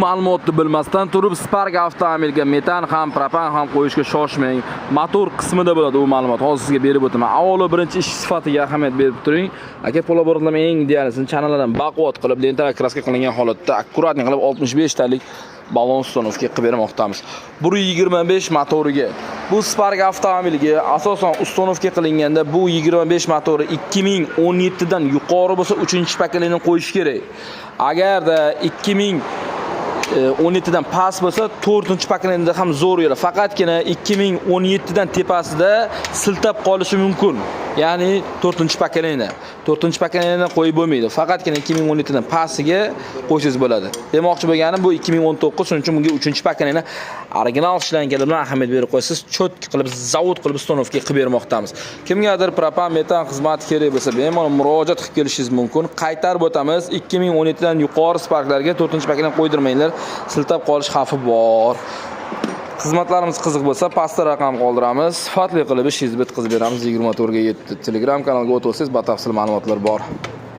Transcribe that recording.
ma'lumotni bilmasdan turib Spark avtomobilga metan ham, propan ham qo'yishga shoshmang. Motor qismida bo'ladi u ma'lumot. Hozir sizga berib o'taman. Avvalo birinchi ish sifatiga ahamiyat berib turing. Aka polaborlarning eng idealisini chanalardan baquvvat qilib, lentalar kraska qilingan holatda akkuratni qilib 65 talik balon ustonovka qilib bermoqdamiz. 125 motoriga. Bu Spark avtomobiliga asosan ustonovka qilinganda bu 25 motori 2017 dan yuqori bo'lsa 3-pokoleniya qo'yish kerak. Agarda 2017 dan past bo'lsa 4-pokoleniyadan ham zo'r yo'l. Faqatgina 2017 dan tepasida siltab qolishi mumkin. Ya'ni 4-pokoleniya. 4-pokoleniyadan qo'yib bo'lmaydi. Faqatgina 2017 dan pastiga qo'ysangiz bo'ladi. Demoqchi bo'lganim bu 2019, shuning uchun bunga 3-pokoleniya original ishlanganlar bilan ahamiyat berib qo'ysiz, chotki qilib, zavod qilib ustonovka qilib bermoqdamiz. Kimgadir propan metan xizmati kerak bo'lsa, bemalol murojaat qilib kelishingiz mumkin. Qaytarib o'tamiz, 2017 dan yuqori Sparklarga 4-pokoleniya qo'ydirmanglar, siltab qolish xavfi bor. Xizmatlarimiz qiziq bo'lsa, pastda raqam qoldiramiz. Sifatli qilib ishingizni bitkazib beramiz. 24 ga 7 Telegram kanaliga o'tib olsangiz, batafsil ma'lumotlar bor.